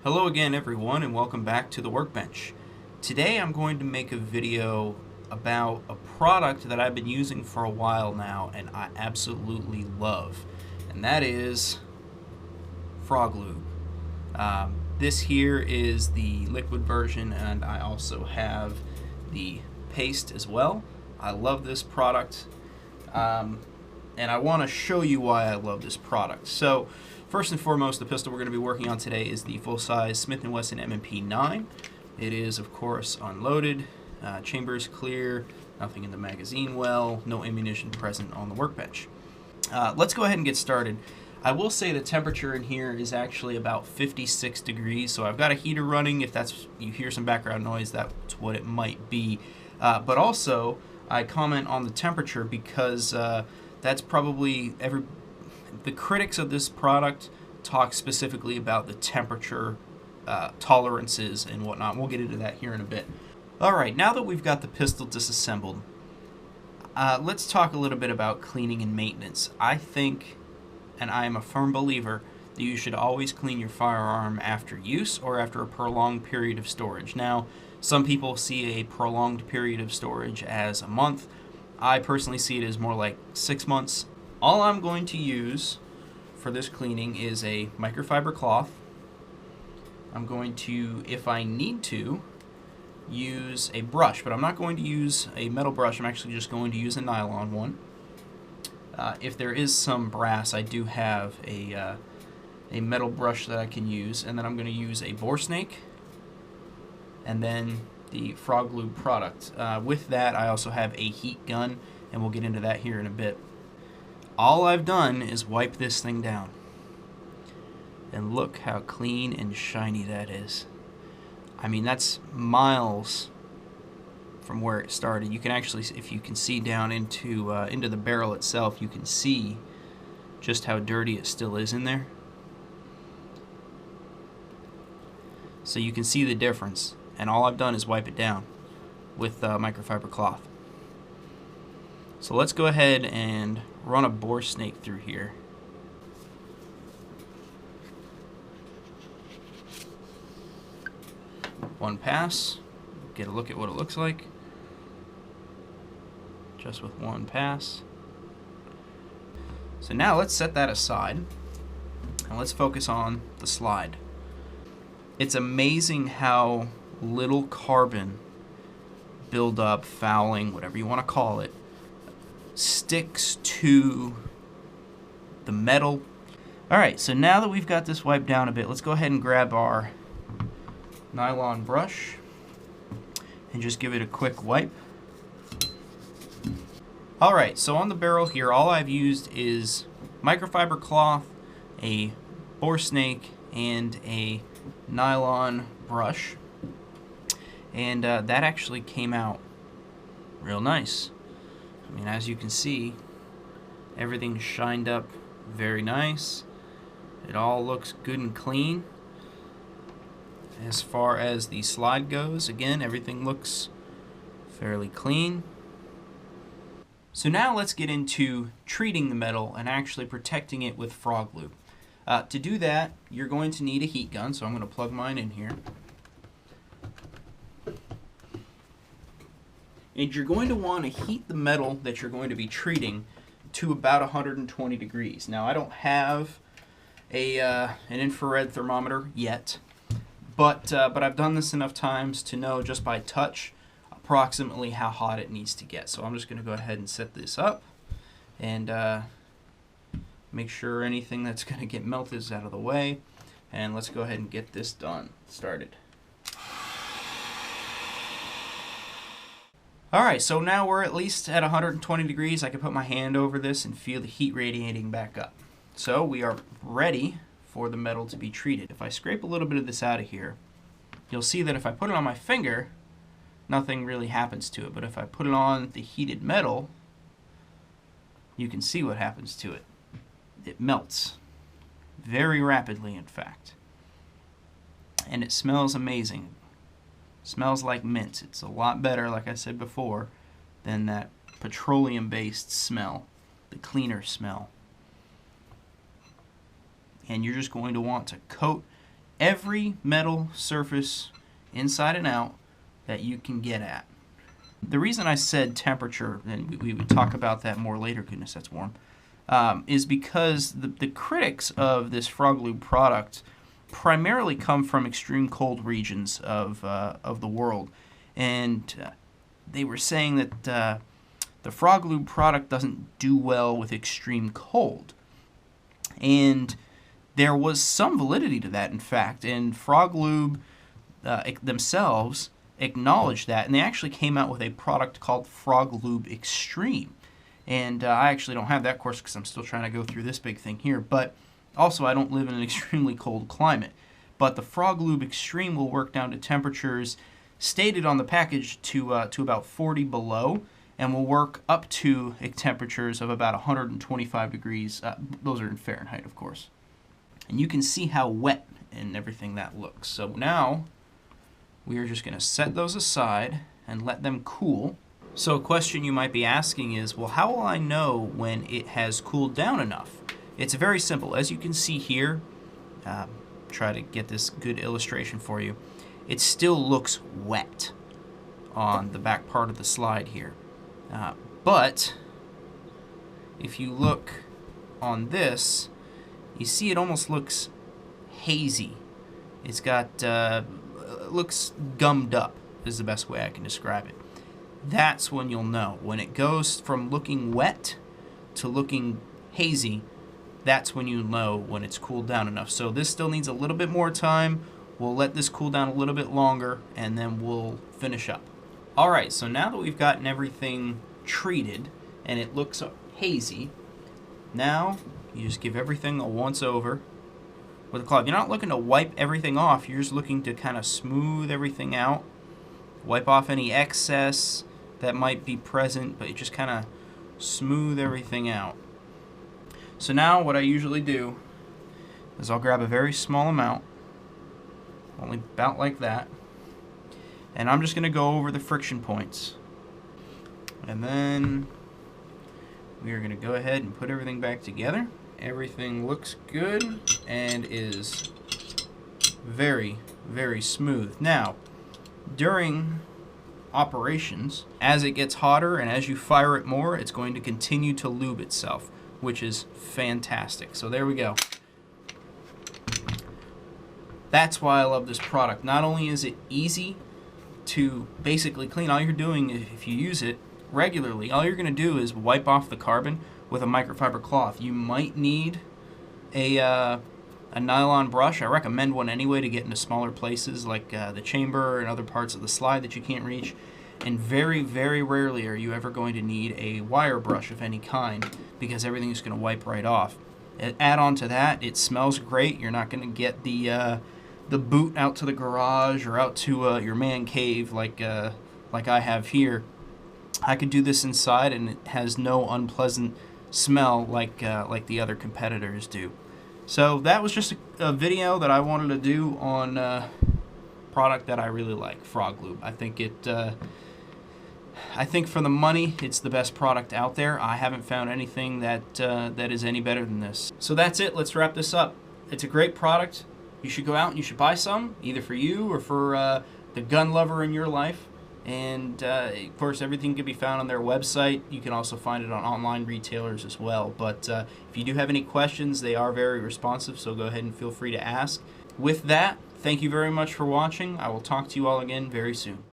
Hello again everyone and welcome back to the workbench. Today I'm going to make a video about a product that I've been using for a while now and I absolutely love, and that is FrogLube. This here is the liquid version and I also have the paste as well. I love this product and I want to show you why I love this product. So first and foremost, the pistol we're going to be working on today is the full-size Smith & Wesson M&P 9. It is, of course, unloaded, chambers clear, nothing in the magazine well, no ammunition present on the workbench. Let's go ahead and get started. I will say the temperature in here is actually about 56 degrees, so I've got a heater running. If you hear some background noise, that's what it might be. But also, I comment on the temperature because that's probably the critics of this product talk specifically about the temperature tolerances and whatnot. We'll get into that here in a bit. Alright, now that we've got the pistol disassembled, let's talk a little bit about cleaning and maintenance. I think, and I am a firm believer, that you should always clean your firearm after use or after a prolonged period of storage. Now, some people see a prolonged period of storage as a month. I personally see it as more like 6 months. All I'm going to use for this cleaning is a microfiber cloth. I'm going to, if I need to, use a brush, but I'm not going to use a metal brush. I'm actually just going to use a nylon one. If there is some brass, I do have a metal brush that I can use, and then I'm going to use a bore snake and then the FrogLube product. With that, I also have a heat gun, and we'll get into that here in a bit. All I've done is wipe this thing down. And look how clean and shiny that is. I mean, that's miles from where it started. You can actually, if you can see down into the barrel itself, you can see just how dirty it still is in there. So you can see the difference. And all I've done is wipe it down with microfiber cloth. So let's go ahead and run a bore snake through here. One pass, get a look at what it looks like. Just with one pass. So now let's set that aside and let's focus on the slide. It's amazing how little carbon buildup, fouling, whatever you want to call it, sticks to the metal. Alright, so now that we've got this wiped down a bit, let's go ahead and grab our nylon brush and just give it a quick wipe. Alright, so on the barrel here, all I've used is microfiber cloth, a bore snake, and a nylon brush. And that actually came out real nice. I mean, as you can see, everything shined up very nice. It all looks good and clean. As far as the slide goes, again, everything looks fairly clean. So now let's get into treating the metal and actually protecting it with FrogLube. To do that, you're going to need a heat gun, so I'm going to plug mine in here. And you're going to want to heat the metal that you're going to be treating to about 120 degrees. Now, I don't have an infrared thermometer yet, but I've done this enough times to know just by touch approximately how hot it needs to get. So I'm just going to go ahead and set this up and make sure anything that's going to get melted is out of the way. And let's go ahead and get this started. Alright, so now we're at least at 120 degrees. I can put my hand over this and feel the heat radiating back up. So we are ready for the metal to be treated. If I scrape a little bit of this out of here, you'll see that if I put it on my finger, nothing really happens to it. But if I put it on the heated metal, you can see what happens to it. It melts very rapidly, in fact. And it smells amazing. Smells like mint. It's a lot better, like I said before, than that petroleum-based smell, the cleaner smell. And you're just going to want to coat every metal surface inside and out that you can get at. The reason I said temperature, and we would talk about that more later, goodness that's warm, is because the critics of this FrogLube product primarily come from extreme cold regions of the world, and they were saying that the FrogLube product doesn't do well with extreme cold. And there was some validity to that, in fact, and FrogLube themselves acknowledged that, and they actually came out with a product called FrogLube Extreme. And I actually don't have that course because I'm still trying to go through this big thing here, but also I don't live in an extremely cold climate. But the FrogLube Extreme will work down to temperatures stated on the package to about 40 below, and will work up to temperatures of about 125 degrees. Those are in Fahrenheit, of course. And you can see how wet and everything that looks. So now we are just going to set those aside and let them cool. So a question you might be asking is, well, how will I know when it has cooled down enough? It's very simple. As you can see here, try to get this good illustration for you. It still looks wet on the back part of the slide here. But if you look on this, you see it almost looks hazy. It's got, looks gummed up is the best way I can describe it. That's when you'll know. When it goes from looking wet to looking hazy, that's when you know when it's cooled down enough. So this still needs a little bit more time. We'll let this cool down a little bit longer, and then we'll finish up. Alright, so now that we've gotten everything treated and it looks hazy, now you just give everything a once over with a cloth. You're not looking to wipe everything off, you're just looking to kind of smooth everything out, wipe off any excess that might be present, but you just kind of smooth everything out. So now what I usually do is I'll grab a very small amount, only about like that, and I'm just going to go over the friction points. And then we are going to go ahead and put everything back together. Everything looks good and is very, very smooth. Now, during operations, as it gets hotter and as you fire it more, it's going to continue to lube itself, which is fantastic. So there we go. That's why I love this product. Not only is it easy to basically clean, all you're doing, if you use it regularly, all you're going to do is wipe off the carbon with a microfiber cloth. You might need a nylon brush. I recommend one anyway to get into smaller places like the chamber and other parts of the slide that you can't reach. And very, very rarely are you ever going to need a wire brush of any kind, because everything is going to wipe right off. Add on to that, it smells great. You're not going to get the boot out to the garage or out to your man cave like I have here. I could do this inside and it has no unpleasant smell like the other competitors do. So that was just a video that I wanted to do on a product that I really like, FrogLube. I think for the money, it's the best product out there. I haven't found anything that is any better than this. So that's it. Let's wrap this up. It's a great product. You should go out and you should buy some, either for you or for the gun lover in your life. And of course, everything can be found on their website. You can also find it on online retailers as well. But if you do have any questions, they are very responsive, so go ahead and feel free to ask. With that, thank you very much for watching. I will talk to you all again very soon.